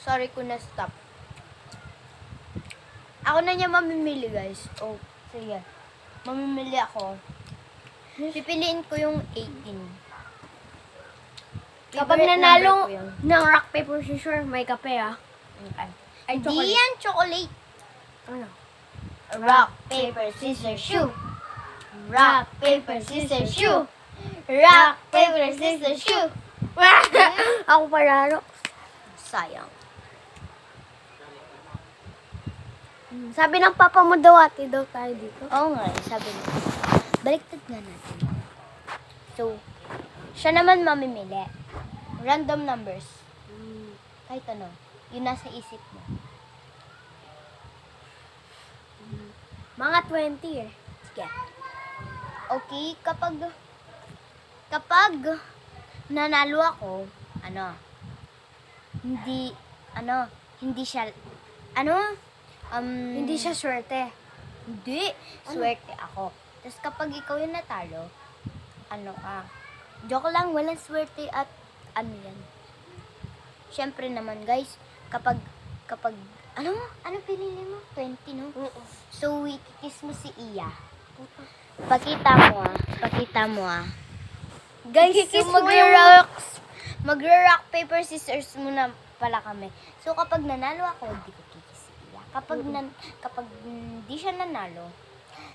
Sorry kung na-stop. Ako na niya mamimili, guys. Oh, sige. Mamimili ako. Pipiliin ko yung 18. Kapag Favorite nanalo number ko yun. ng rock, paper, scissors, may kape ah. Okay. Ay, Hindi chocolate. yan chocolate. Ano? Rock, paper, scissors, shoe. Rock, paper, scissors, shoe. Rock, paper, scissors, shoe. Ako paralo. Sayang. Sabi ng papa mo daw, ate daw tayo dito. Oo nga, sabi niya. Baliktad nga natin. So, siya naman mamimili. Random numbers. Kahit ano. Yung nasa isip mo. Mga 20 eh. Sige. Okay, kapag nanalo ako, hindi siya, Hindi siya swerte. hindi, swerte ako. Tapos kapag ikaw yung natalo, joke lang, walang swerte at yan. Siyempre naman guys, kapag, ano pinili mo? 20, no? So, ikikiss mo si Iya. Pakita mo ah. Guys, Ikikiss so mo magra-rock, paper, scissors muna pala kami. So, kapag nanalo ako, hindi ko kikis si Iya. Kapag hindi siya nanalo,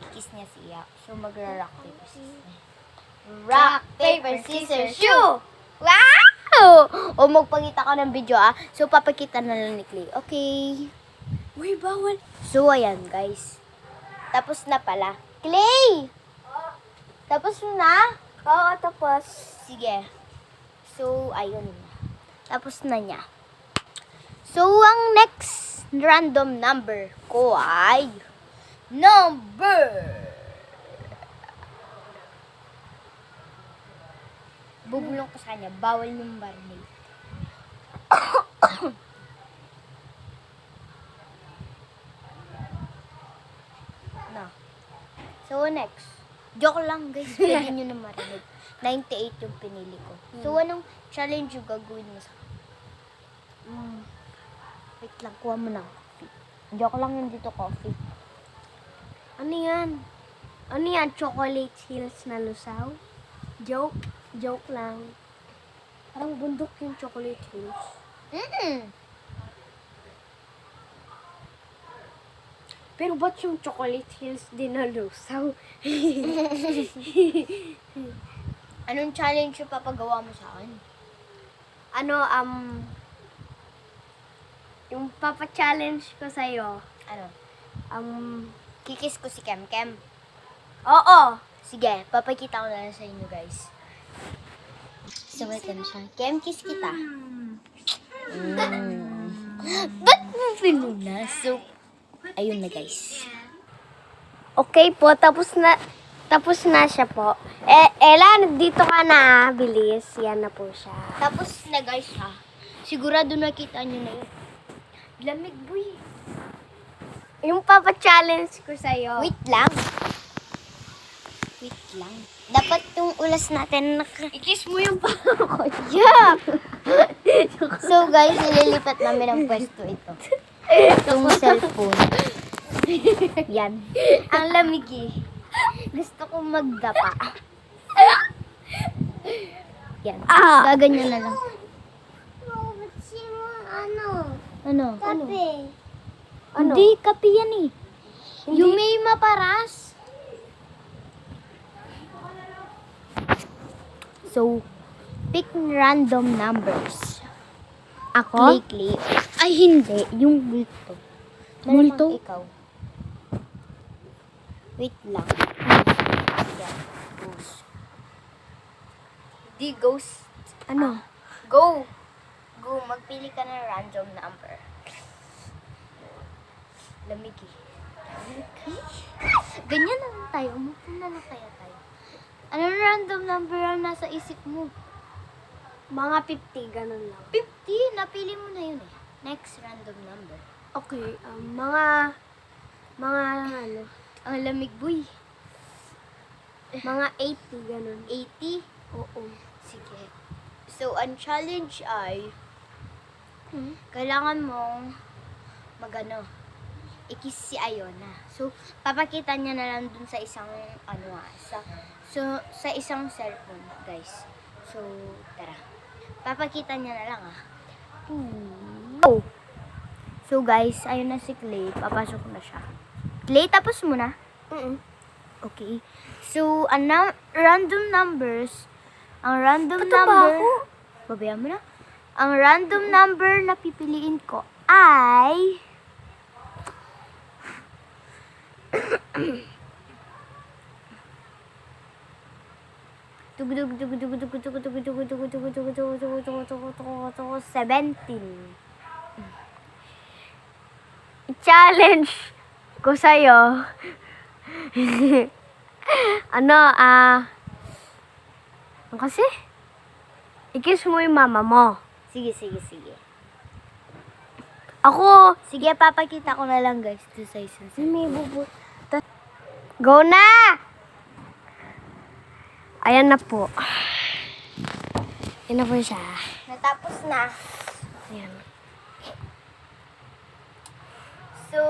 kikis niya si Iya. So, magra-rock, paper, scissors. Rock, paper, scissors, shoe! Wow! O, magpakita ka ng video ah. So, papakita na lang ni Clay. Okay. Uy, bawal. So, ayan guys. Tapos na pala. Clay! Tapos na? Oo, tapos. Sige. So, ayun. Tapos na niya. So, ang next random number ko ay bubulong ko sa kanya. Bawal nung marinate. No. So, next. Joke lang, guys. Pwede nyo na marinig. 98 yung pinili ko. So, anong challenge yung gagawin mo sa Wait lang, kuha mo ng coffee. Joke lang yung dito coffee. Ano yan? Ano yan? Chocolate hills na lusaw? Joke? Joke lang. Parang bundok yung chocolate hills. Pero ba't yung chocolate hills din na lusaw? Anong challenge yung papagawa mo sa akin? Yung papa-challenge ko sa'yo, Ano? um, Kikis ko si Kem Kem. oo, Sige, papakita ko na lang sa inyo, guys. So, wait lang siya. Kem, kiss kita. Ba't mo pinuna? So, ayun na, guys. okay po, tapos na siya po. Ella, dito ka na, bilis. Yan na po siya. Tapos na, guys, ha. Sigurado nakita nyo na yun. Lamig, boy. Yung papa-challenge ko sa'yo. Wait lang. Dapat yung ulas natin I-kiss mo yung papa ko. Yeah! So, guys, nililipat namin ang pwesto ito. Itong cellphone. Yan. Ang lamig eh. Gusto kong magdapa. Yan. Gaganyan na lang. Ano? Kape. Hindi, kape yan eh. Yung may maparas. So, pick random numbers. Ako? Clay. Ay, hindi. Yung multo. Multo? Malamang ikaw. Wait lang. Yan. Ghost. Di ghost. Ano? Go! Go, magpili ka ng random number. Lamig eh. Ganyan na lang tayo. Umupo na lang kaya tayo. Anong random number ang nasa isip mo? Mga 50, ganun lang. 50? Napili mo na yun eh. Next random number. Okay, mga ano, Ang lamig, boy. mga 80, ganun. 80? Oo. Sige. So, ang challenge ay kailangan mong magano, i-kiss si Iona. So, papakita niya na lang dun sa isang, sa isang cellphone, guys. So, tara. Papakita niya na lang, Oh. So, guys, ayun na si Clay. Papasok na siya. Clay, tapos mo na? Okay. So, random numbers. Ang random Ito ba number... ako? Babayaan mo na. Ang random number na pipiliin ko ay... Tugtog, tugtog, tugtog, tugtog, tugtog, tugtog, tugtog, tugtog, tugtog, tugtog, tugtog, tugtog, 17. Challenge ko sa'yo. Ano kasi? I-kiss mo yung mama mo. Sige, sige, sige. Ako, Sige, papakita ko na lang, guys. Ito sa isang may bubu... Go na! Ayan na po. Ayan na po siya. Natapos na. Ayan. So,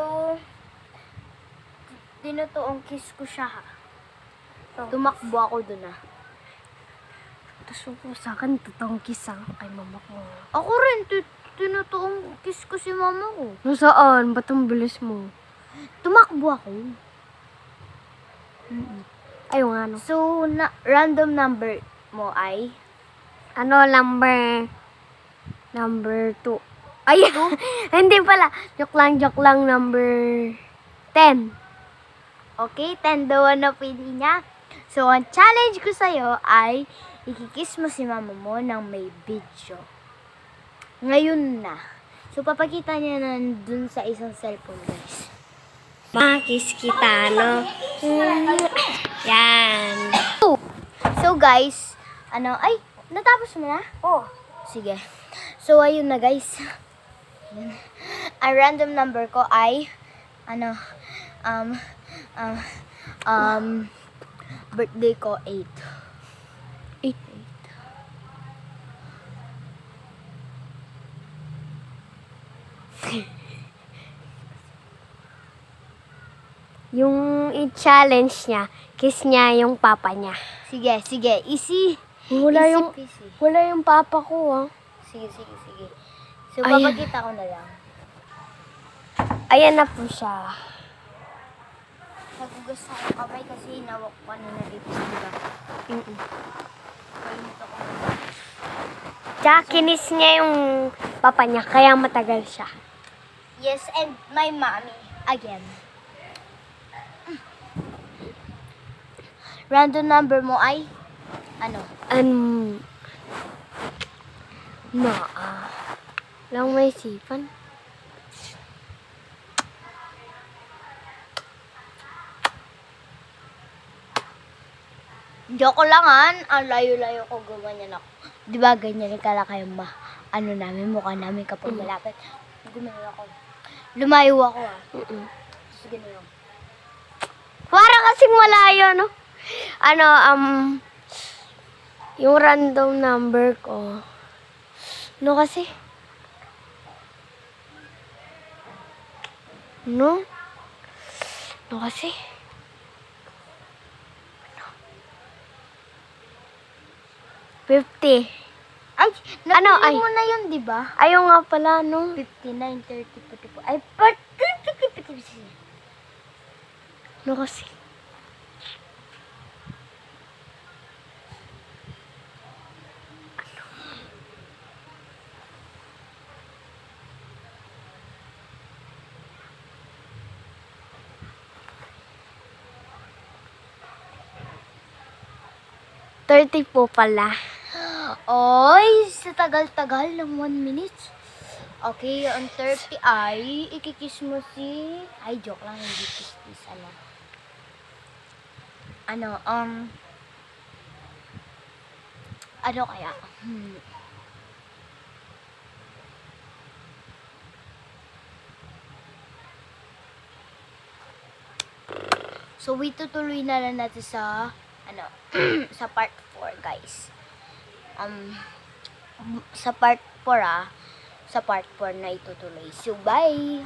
tinutuong kiss ko siya, ha. Tumakbo ako dun, Tapos po sa akin, totoong kiss kay mama ko. Ako rin, tinutuong kiss ko si mama ko. Nasaan? Ba't ang bilis mo? Tumakbo ako. Ayaw nga, no? So, random number mo ay? Ano, number 2. Ay, hindi pala. Joke lang, number 10. Okay, 10 daw na pili niya. So, ang challenge ko sa'yo ay ikikiss mo si mama mo ng may video. Ngayon na. So, papakita niya na dun sa isang cellphone, guys. Makis kita, no? Yan. So, guys, ay, natapos mo na? Oh. Sige. So, ayun na, guys. Ang random number ko ay, birthday ko 8. 8. Yung i-challenge niya, kiss niya yung papa niya. Sige, sige. Easy. Wala Easy yung, peasy. wala yung papa ko, Sige, sige, sige. So, Ayan. papakita ko na lang. Ayan na po siya. Nagugas ako kamay kasi hinawak ko kanina lips, diba? Kainit ako. Tsaka kinis niya yung papa niya, kaya matagal siya. Yes, and my mommy. Again. Random number mo ay? Lang may sipan. Joke lang, ang layo-layo ko gumanyan ako. Di ba ganyan kalaki yung namin, mukha namin kapag malapit. Gumanyan ako. Lumayo ako, Sige na lang. Para kasing malayo, no? Yung random number ko. No kasi? No? No kasi? No. 50. Ay, Ano, napili ay? mo na yun, di ba? Ayaw nga pala, no? 59, 30, 44. Ay, No kasi? Ano? 30 po pala. Oy, sa tagal-tagal ng 1 minute. Okay, ang 30 ay ikikiss mo si... Ay, joke lang, hindi kiss, ano kaya? So, itutuloy na lang natin sa, sa part 4, guys. Sa part 4, sa part 4 na itutuloy. So, bye!